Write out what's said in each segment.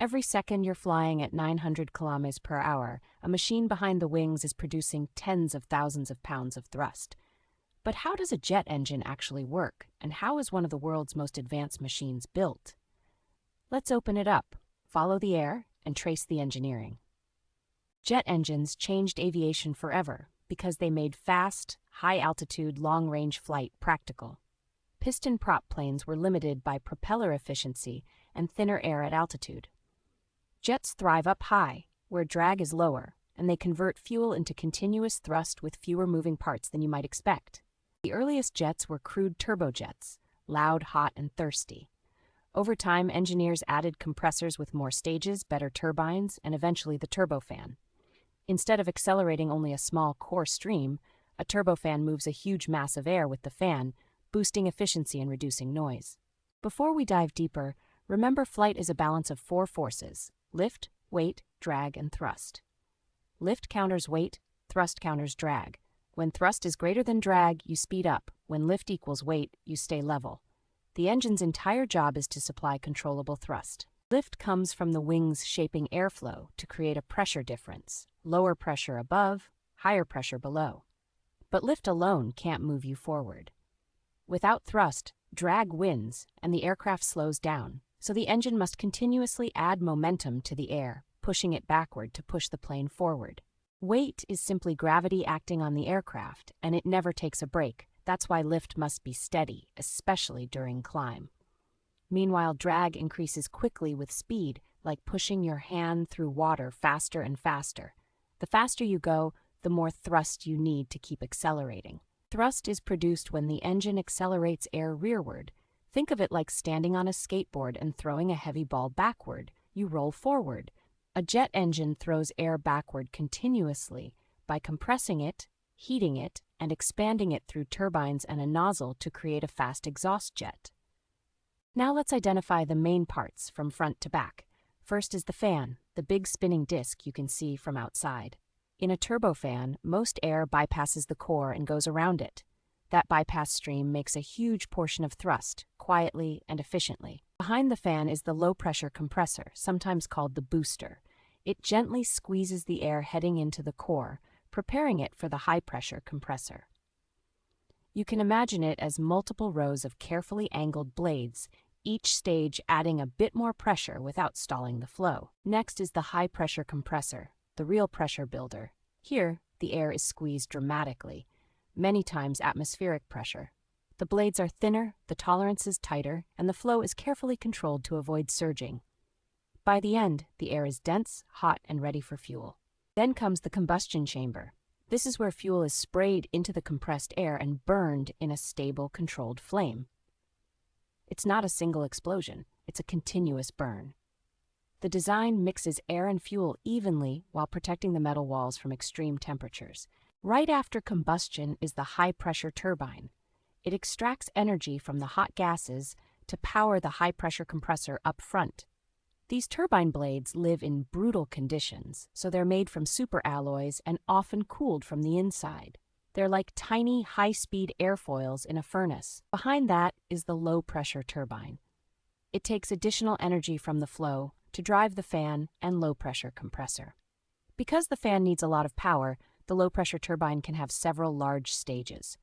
Every second you're flying at 900 kilometers per hour, a machine behind the wings is producing tens of thousands of pounds of thrust. But how does a jet engine actually work, and how is one of the world's most advanced machines built? Let's open it up, follow the air, and trace the engineering. Jet engines changed aviation forever because they made fast, high-altitude, long-range flight practical. Piston prop planes were limited by propeller efficiency and thinner air at altitude. Jets thrive up high, where drag is lower, and they convert fuel into continuous thrust with fewer moving parts than you might expect. The earliest jets were crude turbojets, loud, hot, and thirsty. Over time, engineers added compressors with more stages, better turbines, and eventually the turbofan. Instead of accelerating only a small core stream, a turbofan moves a huge mass of air with the fan, boosting efficiency and reducing noise. Before we dive deeper, remember flight is a balance of 4 forces: lift, weight, drag, and thrust. Lift counters weight, thrust counters drag. When thrust is greater than drag, you speed up. When lift equals weight, you stay level. The engine's entire job is to supply controllable thrust. Lift comes from the wings shaping airflow to create a pressure difference, lower pressure above, higher pressure below. But lift alone can't move you forward. Without thrust, drag wins and the aircraft slows down, so the engine must continuously add momentum to the air, pushing it backward to push the plane forward. Weight is simply gravity acting on the aircraft, and it never takes a break. That's why lift must be steady, especially during climb. Meanwhile, drag increases quickly with speed, like pushing your hand through water faster and faster. The faster you go, the more thrust you need to keep accelerating. Thrust is produced when the engine accelerates air rearward. Think of it like standing on a skateboard and throwing a heavy ball backward. You roll forward. A jet engine throws air backward continuously by compressing it, heating it, and expanding it through turbines and a nozzle to create a fast exhaust jet. Now let's identify the main parts from front to back. First is the fan, the big spinning disc you can see from outside. In a turbofan, most air bypasses the core and goes around it. That bypass stream makes a huge portion of thrust, quietly and efficiently. Behind the fan is the low-pressure compressor, sometimes called the booster. It gently squeezes the air heading into the core, preparing it for the high-pressure compressor. You can imagine it as multiple rows of carefully angled blades, each stage adding a bit more pressure without stalling the flow. Next is the high-pressure compressor, the real pressure builder. Here, the air is squeezed dramatically, many times atmospheric pressure. The blades are thinner, the tolerance is tighter, and the flow is carefully controlled to avoid surging. By the end, the air is dense, hot, and ready for fuel. Then comes the combustion chamber. This is where fuel is sprayed into the compressed air and burned in a stable, controlled flame. It's not a single explosion, it's a continuous burn. The design mixes air and fuel evenly while protecting the metal walls from extreme temperatures. Right after combustion is the high-pressure turbine. It extracts energy from the hot gases to power the high-pressure compressor up front. These turbine blades live in brutal conditions, so they're made from superalloys and often cooled from the inside. They're like tiny, high-speed airfoils in a furnace. Behind that is the low-pressure turbine. It takes additional energy from the flow to drive the fan and low-pressure compressor. Because the fan needs a lot of power, the low-pressure turbine can have several large stages.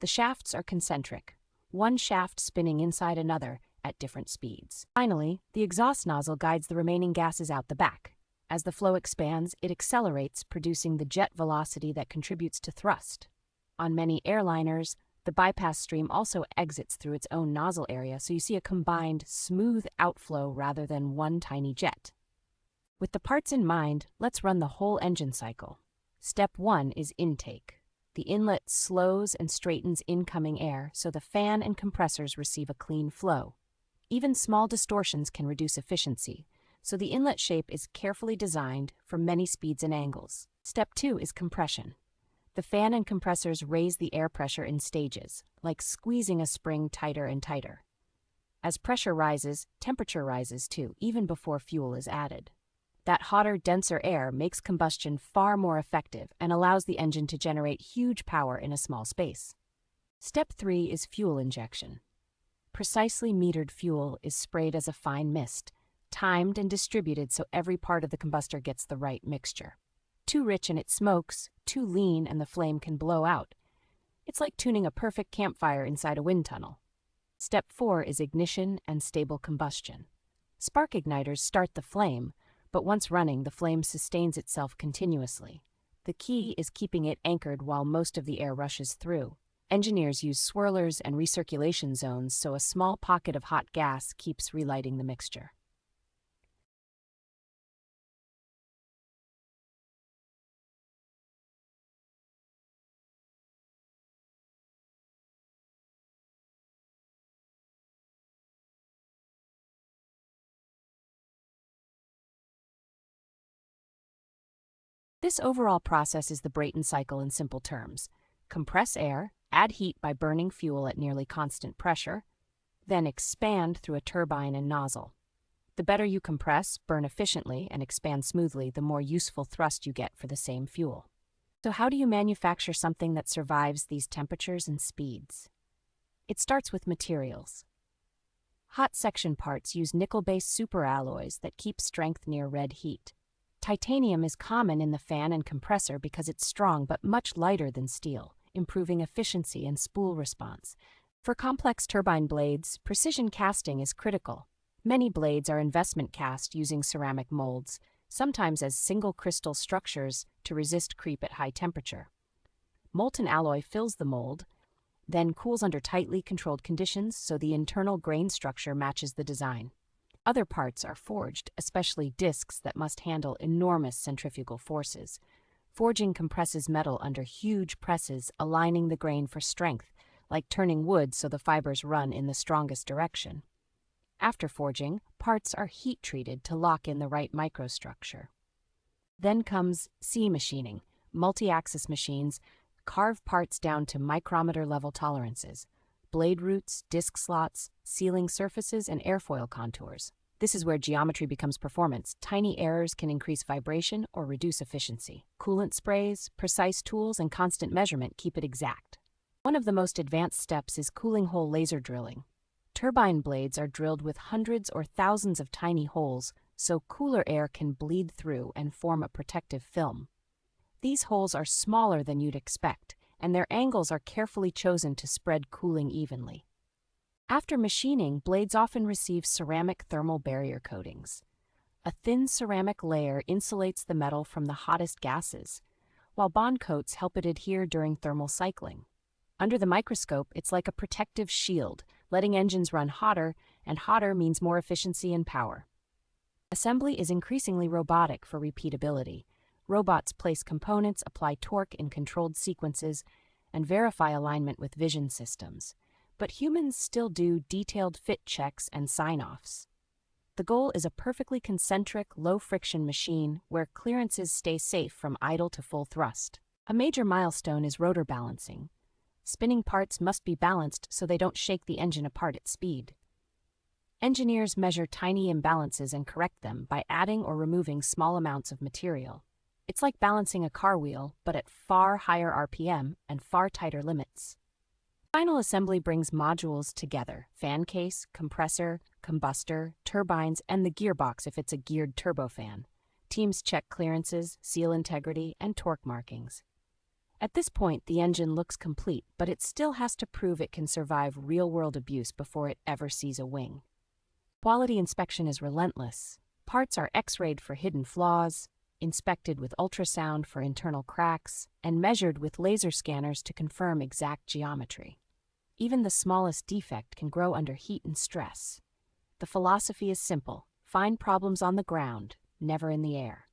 The shafts are concentric, one shaft spinning inside another at different speeds. Finally, the exhaust nozzle guides the remaining gases out the back. As the flow expands, it accelerates, producing the jet velocity that contributes to thrust. On many airliners, the bypass stream also exits through its own nozzle area, so you see a combined, smooth outflow rather than one tiny jet. With the parts in mind, let's run the whole engine cycle. Step 1 is intake. The inlet slows and straightens incoming air so the fan and compressors receive a clean flow. Even small distortions can reduce efficiency, so the inlet shape is carefully designed for many speeds and angles. Step 2 is compression. The fan and compressors raise the air pressure in stages, like squeezing a spring tighter and tighter. As pressure rises, temperature rises too, even before fuel is added. That hotter, denser air makes combustion far more effective and allows the engine to generate huge power in a small space. Step 3 is fuel injection. Precisely metered fuel is sprayed as a fine mist, timed and distributed so every part of the combustor gets the right mixture. Too rich and it smokes, too lean and the flame can blow out. It's like tuning a perfect campfire inside a wind tunnel. Step 4 is ignition and stable combustion. Spark igniters start the flame, but once running, the flame sustains itself continuously. The key is keeping it anchored while most of the air rushes through. Engineers use swirlers and recirculation zones so a small pocket of hot gas keeps relighting the mixture. This overall process is the Brayton cycle in simple terms. Compress air, add heat by burning fuel at nearly constant pressure, then expand through a turbine and nozzle. The better you compress, burn efficiently, and expand smoothly, the more useful thrust you get for the same fuel. So how do you manufacture something that survives these temperatures and speeds? It starts with materials. Hot section parts use nickel-based superalloys that keep strength near red heat. Titanium is common in the fan and compressor because it's strong but much lighter than steel, improving efficiency and spool response. For complex turbine blades, precision casting is critical. Many blades are investment cast using ceramic molds, sometimes as single crystal structures to resist creep at high temperature. Molten alloy fills the mold, then cools under tightly controlled conditions so the internal grain structure matches the design. Other parts are forged, especially discs that must handle enormous centrifugal forces. Forging compresses metal under huge presses, aligning the grain for strength, like turning wood so the fibers run in the strongest direction. After forging, parts are heat-treated to lock in the right microstructure. Then comes C machining. Multi-axis machines carve parts down to micrometer-level tolerances. Blade roots, disc slots, sealing surfaces, and airfoil contours. This is where geometry becomes performance. Tiny errors can increase vibration or reduce efficiency. Coolant sprays, precise tools, and constant measurement keep it exact. One of the most advanced steps is cooling hole laser drilling. Turbine blades are drilled with hundreds or thousands of tiny holes so cooler air can bleed through and form a protective film. These holes are smaller than you'd expect, and their angles are carefully chosen to spread cooling evenly. After machining, blades often receive ceramic thermal barrier coatings. A thin ceramic layer insulates the metal from the hottest gases, while bond coats help it adhere during thermal cycling. Under the microscope, it's like a protective shield, letting engines run hotter, and hotter means more efficiency and power. Assembly is increasingly robotic for repeatability. Robots place components, apply torque in controlled sequences, and verify alignment with vision systems. But humans still do detailed fit checks and sign-offs. The goal is a perfectly concentric, low-friction machine where clearances stay safe from idle to full thrust. A major milestone is rotor balancing. Spinning parts must be balanced so they don't shake the engine apart at speed. Engineers measure tiny imbalances and correct them by adding or removing small amounts of material. It's like balancing a car wheel, but at far higher RPM and far tighter limits. Final assembly brings modules together: fan case, compressor, combustor, turbines, and the gearbox if it's a geared turbofan. Teams check clearances, seal integrity, and torque markings. At this point, the engine looks complete, but it still has to prove it can survive real-world abuse before it ever sees a wing. Quality inspection is relentless. Parts are X-rayed for hidden flaws, inspected with ultrasound for internal cracks, and measured with laser scanners to confirm exact geometry. Even the smallest defect can grow under heat and stress. The philosophy is simple: find problems on the ground, never in the air.